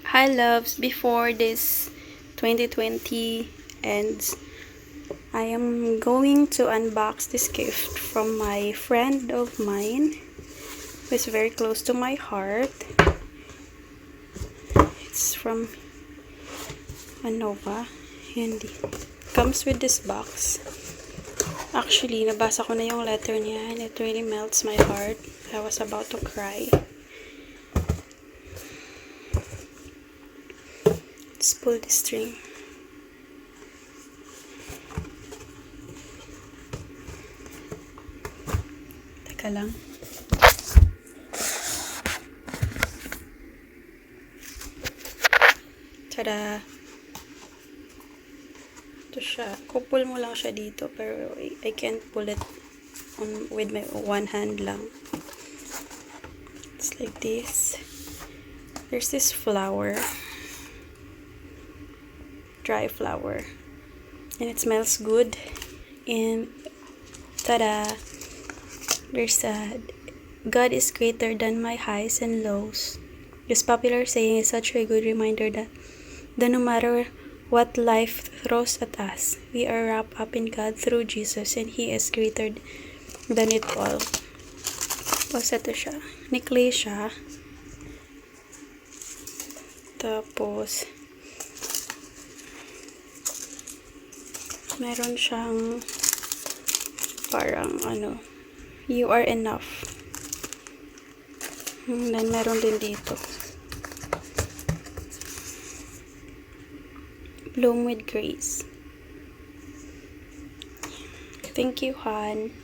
Hi loves, before this 2020 ends, I am going to unbox this gift from my friend of mine who is very close to my heart. It's from ANOVA and it comes with this box. Actually, nabasa ko na yung letter niya and it really melts my heart. I was about to cry. Let's pull the string. Teka lang. Tada! Ito siya. Kupul mo lang siya dito pero I can't pull it with my one hand lang. It's like this. There's this flower. Dry flower. And it smells good. And tada! There's a God is greater than my highs and lows. This popular saying is such a good reminder that no matter what life throws at us, we are wrapped up in God through Jesus and He is greater than it all. Tapos ito siya. Necklace siya. Tapos meron siyang parang you are enough. And then meron din dito. Bloom with grace. Thank you, Han.